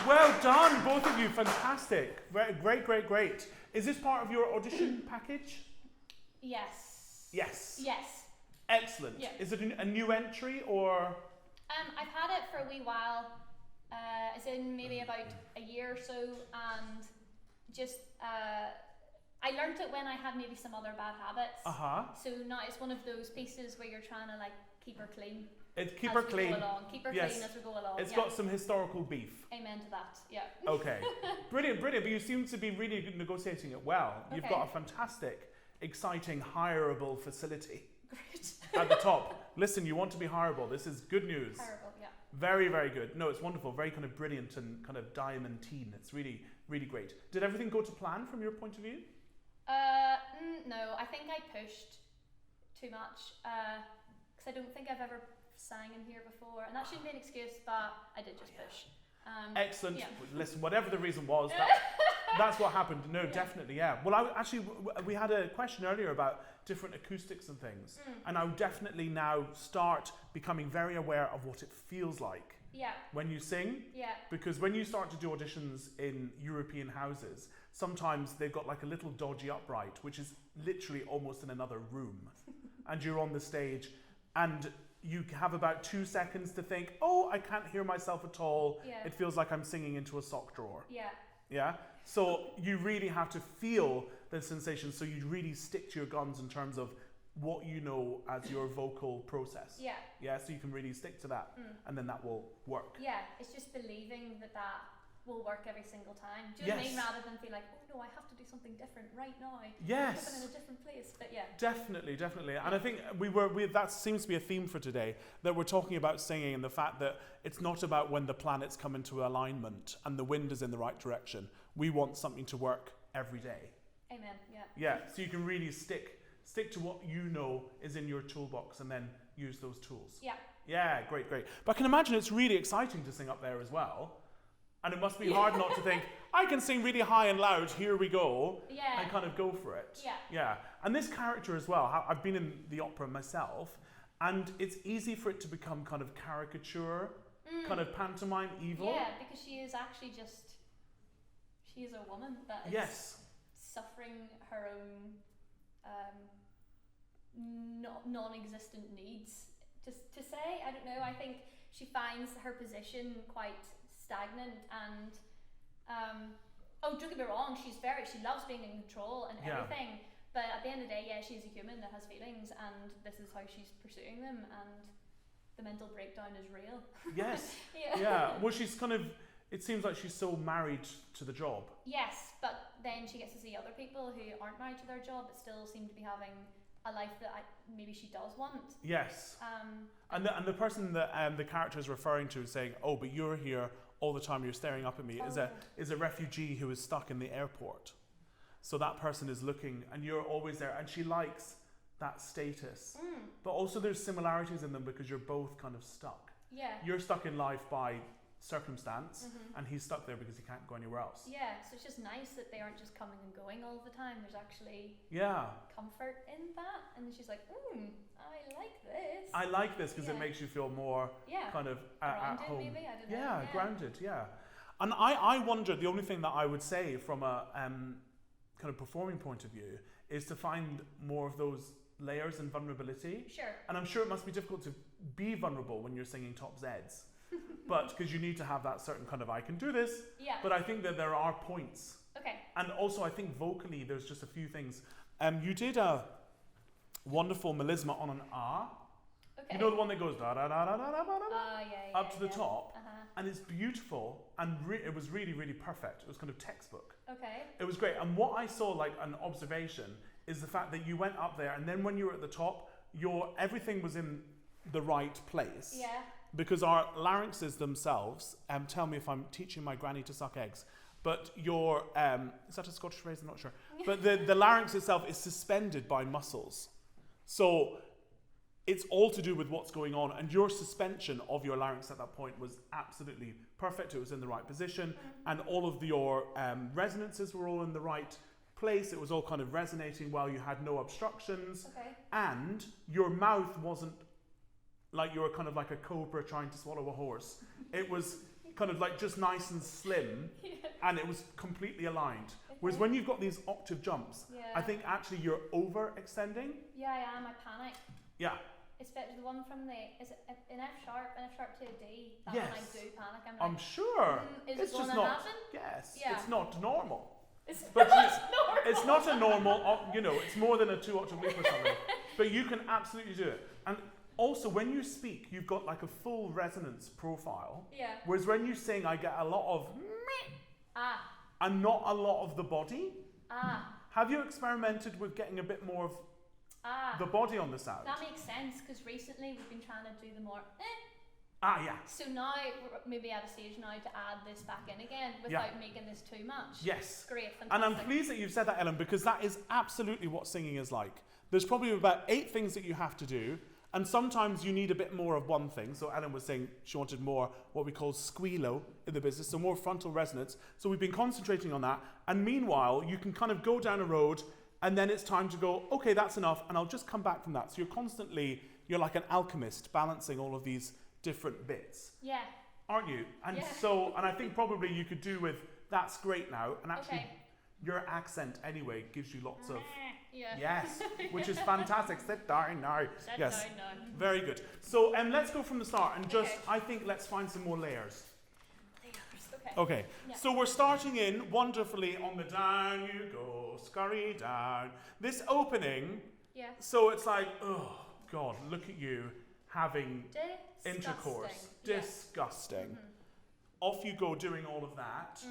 Well done, both of you. Fantastic. Great. Is this part of your audition package? Yes. Yes. Yes. Excellent. Yeah. Is it a new entry or? I've had it for a wee while, as in maybe about a year or so, and just I learnt it when I had maybe some other bad habits. So now it's one of those pieces where you're trying to like keep her clean. Keep her clean. Keep her clean as we go along. It's got some historical beef. Amen to that. Yeah. Okay. Brilliant. But you seem to be really negotiating it well. Okay. You've got a fantastic, exciting, hireable facility. Great. At the top. Listen, you want to be hireable. This is good news. Hireable, yeah. Very, very good. No, it's wonderful. Very kind of brilliant and kind of diamantine. It's really, really great. Did everything go to plan from your point of view? No, I think I pushed too much because I don't think I've ever sang in here before, and that shouldn't be an excuse, but I did just push. Excellent. Yeah. Listen, whatever the reason was, that's what happened. No, definitely, yeah. Well, we had a question earlier about different acoustics and things, and I would definitely now start becoming very aware of what it feels like when you sing. Yeah. Because when you start to do auditions in European houses, sometimes they've got like a little dodgy upright, which is literally almost in another room, and you're on the stage, and you have about 2 seconds to think, oh, I can't hear myself at all. Yeah. It feels like I'm singing into a sock drawer. Yeah. Yeah? So you really have to feel the sensation, so you really stick to your guns in terms of what you know as your vocal process. Yeah. Yeah, so you can really stick to that, and then that will work. Yeah, it's just believing that will work every single time. Do you know what I mean? Rather than feel like, oh no, I have to do something different right now. Yes. I'm living in a different place. But yeah. Definitely. And I think that seems to be a theme for today, that we're talking about singing and the fact that it's not about when the planets come into alignment and the wind is in the right direction. We want something to work every day. Amen. Yeah. Yeah. So you can really stick to what you know is in your toolbox and then use those tools. Yeah. Yeah, great. But I can imagine it's really exciting to sing up there as well. And it must be hard not to think, I can sing really high and loud, here we go, and kind of go for it. Yeah. And this character as well, I've been in the opera myself, and it's easy for it to become kind of caricature, kind of pantomime evil. Yeah, because she is actually she is a woman that is suffering her own non-existent needs. To say, I don't know, I think she finds her position quite stagnant and don't get me wrong, she loves being in control and everything, but at the end of the day, she's a human that has feelings, and this is how she's pursuing them, and the mental breakdown is real. Yes. Well, she's kind of, it seems like she's so married to the job. Yes, but then she gets to see other people who aren't married to their job but still seem to be having a life that maybe she does want. Yes. And the person that the character is referring to is saying, oh, but you're here all the time, you're staring up at me, is a refugee who is stuck in the airport. So that person is looking and you're always there, and she likes that status. But also there's similarities in them because you're both kind of stuck. Yeah. You're stuck in life by circumstance, and he's stuck there because he can't go anywhere else. Yeah, so it's just nice that they aren't just coming and going all the time. There's actually comfort in that, and she's like, I like this. I like this because it makes you feel more kind of at home. Maybe? I don't know. Grounded. And I wonder, the only thing that I would say from a kind of performing point of view is to find more of those layers and vulnerability. Sure. And I'm sure it must be difficult to be vulnerable when you're singing top Zs. But because you need to have that certain kind of, I can do this. Yeah. But I think that there are points. Okay. And also I think vocally there's just a few things. You did a wonderful melisma on an ah. Okay. You know the one that goes da da da da da da da up to the top. And it's beautiful, and it was really, really perfect. It was kind of textbook. Okay. It was great. And what I saw, like an observation, is the fact that you went up there, and then when you were at the top, everything was in the right place. Yeah. Because our larynxes themselves, tell me if I'm teaching my granny to suck eggs, but your, is that a Scottish phrase? I'm not sure. But the larynx itself is suspended by muscles. So it's all to do with what's going on, and your suspension of your larynx at that point was absolutely perfect. It was in the right position, and all of your resonances were all in the right place. It was all kind of resonating well. You had no obstructions, and your mouth wasn't like you were kind of like a cobra trying to swallow a horse. It was kind of like just nice and slim, and it was completely aligned. Whereas when you've got these octave jumps, I think actually you're overextending. Yeah, I am. I panic. Yeah. Especially the one from is it an F sharp to a D. That yes. one I do panic. I'm like, I'm sure. Is it's it going just to not. happen? Yes. Yeah. It's not normal. It's but not normal. It's not a normal. It's more than a 2 octave leap or something. But you can absolutely do it. And also, when you speak, you've got like a full resonance profile. Yeah. Whereas when you sing, I get a lot of and not a lot of the body. Have you experimented with getting a bit more of the body on the sound? That makes sense, because recently we've been trying to do the more yeah. So now we're maybe at a stage now to add this back in again without making this too much. Yes. Great, fantastic. And I'm pleased that you've said that, Ellen, because that is absolutely what singing is like. There's probably about 8 things that you have to do, and sometimes you need a bit more of one thing. So Ellen was saying she wanted more what we call squealo in the business, so more frontal resonance. So we've been concentrating on that. And meanwhile, you can kind of go down a road, and then it's time to go, okay, that's enough, and I'll just come back from that. So you're like an alchemist balancing all of these different bits. Yeah. Aren't you? And and I think probably you could do with, that's great now, and actually your accent anyway gives you lots of... Yes, which is fantastic. Sit down now. Sit down now. Very good. So let's go from the start and I think let's find some more layers. Okay. Yeah. So we're starting in wonderfully on the down you go, scurry down. This opening, so it's like, oh God, look at you having intercourse. Disgusting. off you go doing all of that.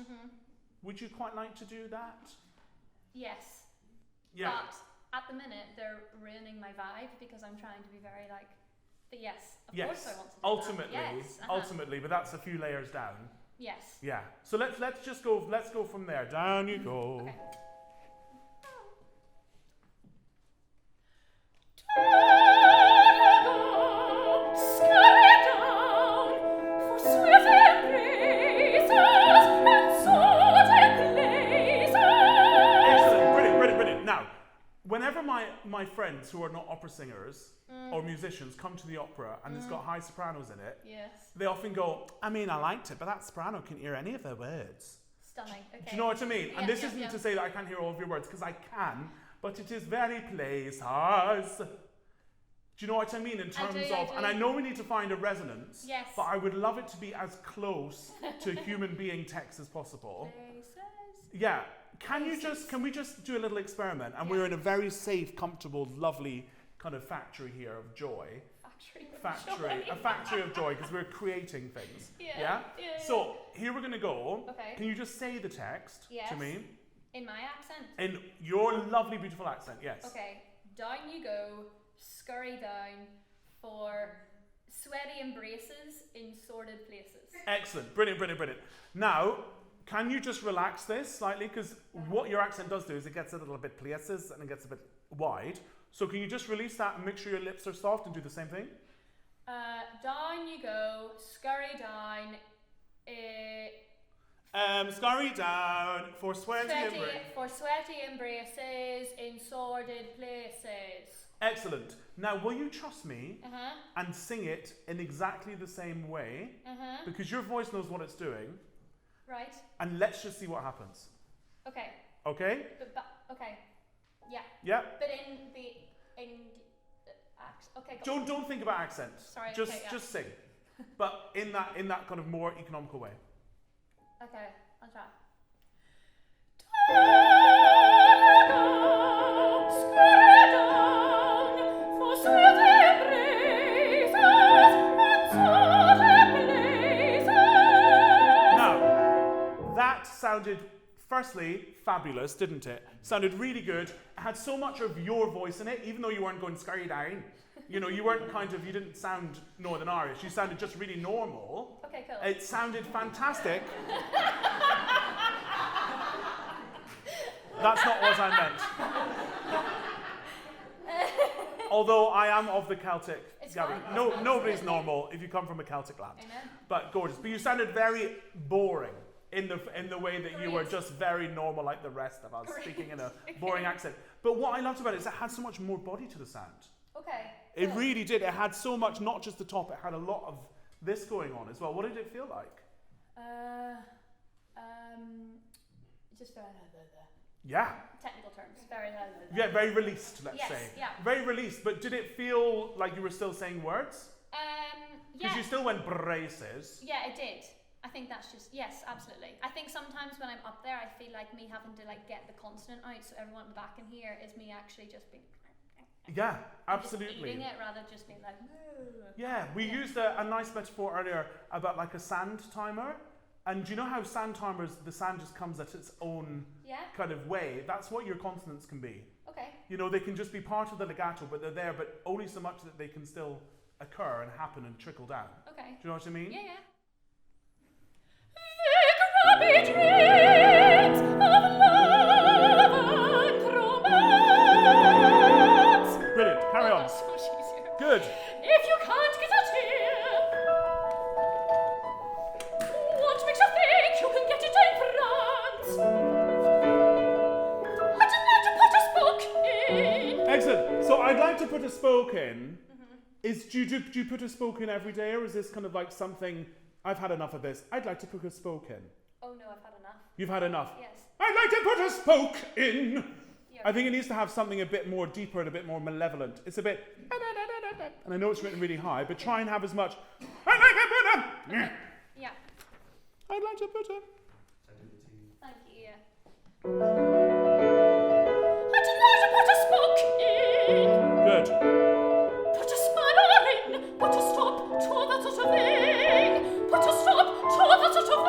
Would you quite like to do that? Yes. Yeah. But at the minute, they're ruining my vibe because I'm trying to be very like, but yes, of course I want to do ultimately, that. Yes. Ultimately, but that's a few layers down. Yes. Yeah. So let's go from there. Down you go. Okay. Whenever my friends who are not opera singers or musicians come to the opera and it's got high sopranos in it, they often go, I mean, I liked it, but that soprano can't hear any of their words. Stunning. Okay. Do you know what I mean? And this isn't to say that I can't hear all of your words, because I can, but it is very places. Do you know what I mean in terms of, and I know we need to find a resonance, but I would love it to be as close to human being text as possible. Places. Yeah. Can we just do a little experiment? And we're in a very safe, comfortable, lovely kind of factory here of joy. A factory of joy, because we're creating things. Yeah? So here we're going to go. Okay. Can you just say the text to me? In my accent? In your lovely, beautiful accent, yes. Okay. Down you go, scurry down for sweaty embraces in sordid places. Excellent. Brilliant, brilliant, brilliant. Now, can you just relax this slightly? Because what your accent does do is it gets a little bit places and it gets a bit wide. So can you just release that and make sure your lips are soft and do the same thing? Down you go, scurry down. Scurry down for sweaty embraces in sordid places. Excellent. Now, will you trust me and sing it in exactly the same way? Because your voice knows what it's doing. Right. And let's just see what happens. Okay. Okay? But okay. Yeah. Yeah. But okay. Don't think about accent. Sorry. Just sing. But in that kind of more economical way. Okay, I'll try. Sounded, firstly, fabulous, didn't it? Sounded really good. It had so much of your voice in it, even though you weren't going scurry down. You know, you didn't sound Northern Irish. You sounded just really normal. Okay, cool. It sounded fantastic. That's not what I meant. Although I am of the Celtic. Nobody's normal if you come from a Celtic land. Amen. But gorgeous. But you sounded very boring. In the way that you were just very normal like the rest of us, speaking in a boring accent. But what I loved about it is it had so much more body to the sound. Okay. It really did. It had so much, not just the top, it had a lot of this going on as well. What did it feel like? Just very Yeah. technical terms. Very Yeah, very released, let's say. Yeah. Very released, but did it feel like you were still saying words? Because you still went braces. Yeah, it did. I think that's just, yes, absolutely. I think sometimes when I'm up there, I feel like me having to like get the consonant out, so everyone at the back can hear, is me actually just being... Yeah, absolutely. Just eating it rather than just being like... Yeah, we used a nice metaphor earlier about like a sand timer. And do you know how sand timers, the sand just comes at its own kind of way? That's what your consonants can be. Okay. You know, they can just be part of the legato, but they're there, but only so much that they can still occur and happen and trickle down. Okay. Do you know what I mean? Yeah. Brilliant. Carry on. So much easier. Good. If you can't get a tear, what makes you think you can get it in France? I'd like to put a spoke in. Excellent. So I'd like to put a spoke in. Do you put a spoke in every day, or is this kind of like something? I've had enough of this. I'd like to put a spoke in. Oh no, I've had enough. You've had enough? Yes. I'd like to put a spoke in. Yeah. I think it needs to have something a bit more deeper and a bit more malevolent. It's a bit... And I know it's written really high, but try and have as much... I'd like to put a... Yeah. I'd like to put a... Thank you, yeah. I'd like to put a spoke in. Good. Put a spanner in. Put a stop to that sort of thing. Put a stop to that sort of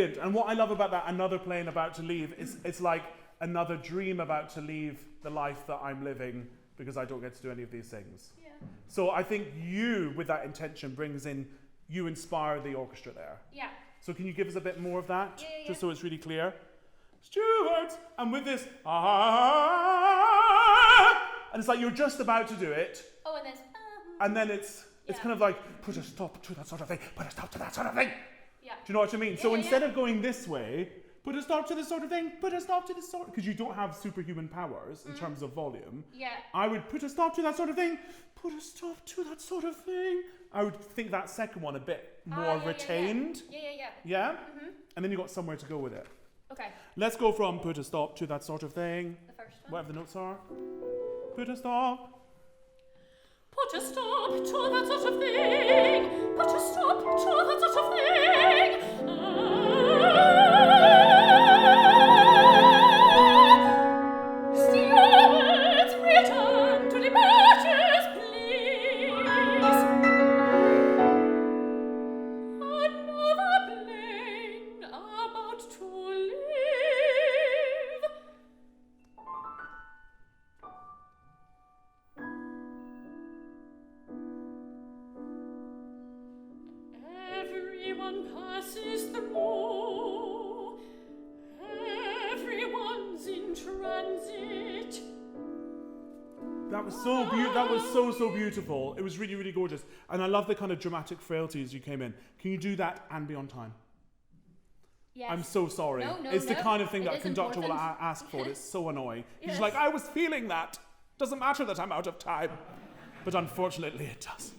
brilliant. And what I love about that, another plane about to leave, is it's like another dream about to leave the life that I'm living because I don't get to do any of these things. Yeah. So I think you, with that intention, you inspire the orchestra there. Yeah. So can you give us a bit more of that? Yeah. Just so it's really clear. Stuart! And with this, and it's like you're just about to do it. Oh, and there's, and then it's kind of like, put a stop to that sort of thing, put a stop to that sort of thing. Yeah. Do you know what I mean? So instead of going this way, put a stop to this sort of thing, put a stop to this sort, because you don't have superhuman powers in terms of volume. Yeah. I would put a stop to that sort of thing, put a stop to that sort of thing. I would think that second one a bit more retained. Yeah. Yeah? Mm-hmm. And then you got somewhere to go with it. Okay. Let's go from put a stop to that sort of thing. The first one. Whatever the notes are. Put a stop. Put a stop to that sort of thing. Put a stop to that sort of thing. Stewards, return to departures, please. Another plane about to leave. Everyone passes through. Everyone's in transit. That was so so beautiful. It was really, really gorgeous. And I love the kind of dramatic frailties you came in. Can you do that and be on time? Yes. I'm so sorry. No, it's the kind of thing that a conductor will important. ask for. It's so annoying. Yes. He's like, I was feeling that. Doesn't matter that I'm out of time. But unfortunately it does.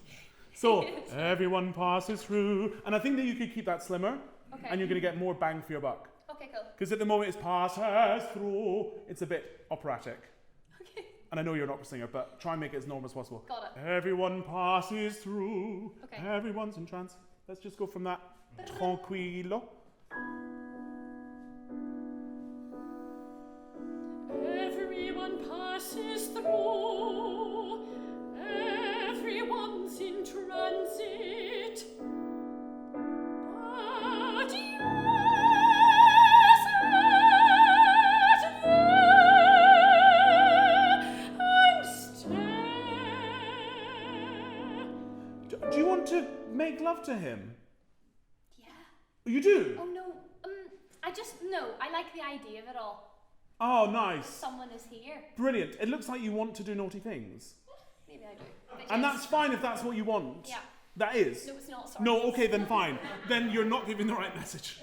So everyone passes through. And I think that you could keep that slimmer. Okay. And you're going to get more bang for your buck. Okay, cool. Because at the moment it's passes through. It's a bit operatic. Okay. And I know you're an opera singer, but try and make it as normal as possible. Got it. Everyone passes through. Okay. Everyone's in trance. Let's just go from that. Tranquillo. Everyone passes through. Everyone's in transit. But yes, at I'm staying. Do you want to make love to him? Yeah. You do? Oh no. I like the idea of it all. Oh, nice. Someone is here. Brilliant. It looks like you want to do naughty things. Maybe I do. But And yes. that's fine if that's what you want. Yeah. That is. No, it's not. Sorry. No, okay, then fine. Then you're not giving the right message.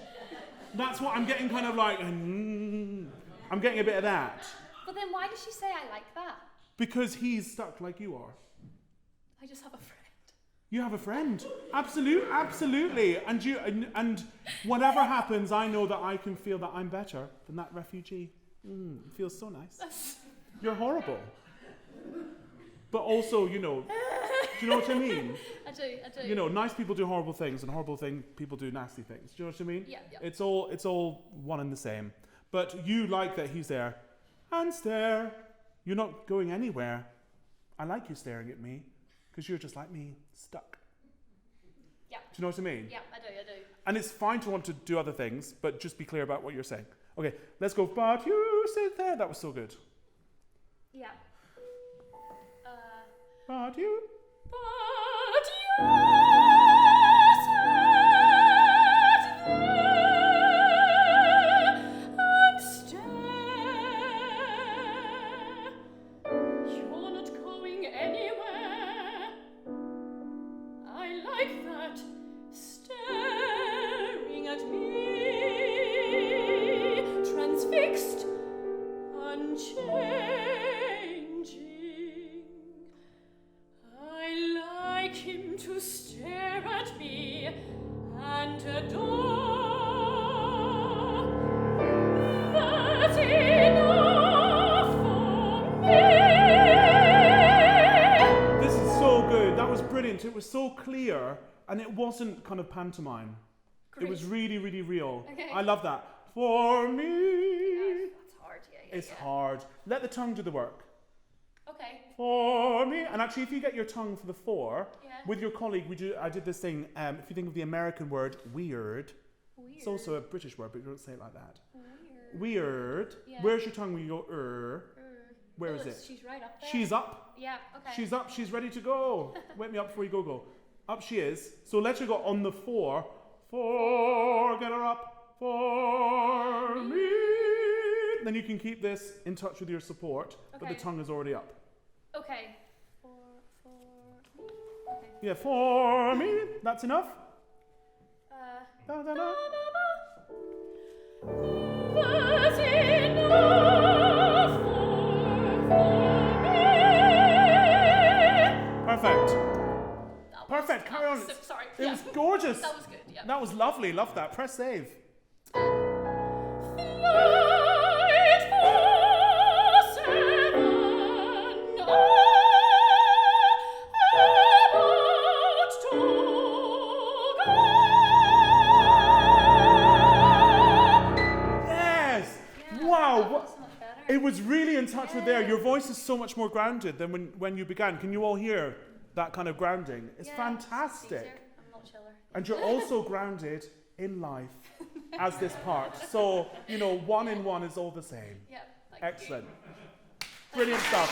That's what I'm getting kind of like, I'm getting a bit of that. But then why does she say I like that? Because he's stuck like you are. I just have a friend. You have a friend. Absolutely. And whatever happens, I know that I can feel that I'm better than that refugee. It feels so nice. You're horrible. But also, do you know what I mean? I do. You know, nice people do horrible things, and people do nasty things. Do you know what I mean? Yeah. It's all one and the same. But you like that he's there. And stare. You're not going anywhere. I like you staring at me, because you're just like me, stuck. Yeah. Do you know what I mean? Yeah, I do. And it's fine to want to do other things, but just be clear about what you're saying. Okay, let's go. But you sit there. That was so good. Yeah. But you. And stare. You're not going anywhere. I like that. Staring at me. Transfixed. Unchanging. I like him to stare at me and adore. That's enough for me. This is so good. That was brilliant. It was so clear, and it wasn't kind of pantomime. Great. It was really, really real. Okay. I love that. For me. That's hard, yeah. It's hard. Let the tongue do the work. Okay. For me. And actually, if you get your tongue for the four, Yeah. with your colleague, I did this thing, if you think of the American word, weird, It's also a British word, but you don't say it like that. Weird. Yeah. Where's your tongue when you go Where is it? She's right up there. She's up. Yeah, okay. She's up. She's ready to go. Wake me up before you go. Up she is. So let her go on the 4. 4, get her up for me. Then you can keep this in touch with your support, but the tongue is already up. Okay. 4. Okay. Yeah, for me. That's enough. Da, da, da. That's enough for me. Perfect. Perfect. Carry on. So, sorry. It was gorgeous. That was good. Yeah. That was lovely. Love that. Press save. It was really in touch with there. Your voice is so much more grounded than when you began. Can you all hear that kind of grounding? It's fantastic. I'm not chiller. And you're also grounded in life as this part. So, 1 in 1 is all the same. Yeah. Excellent. Brilliant stuff.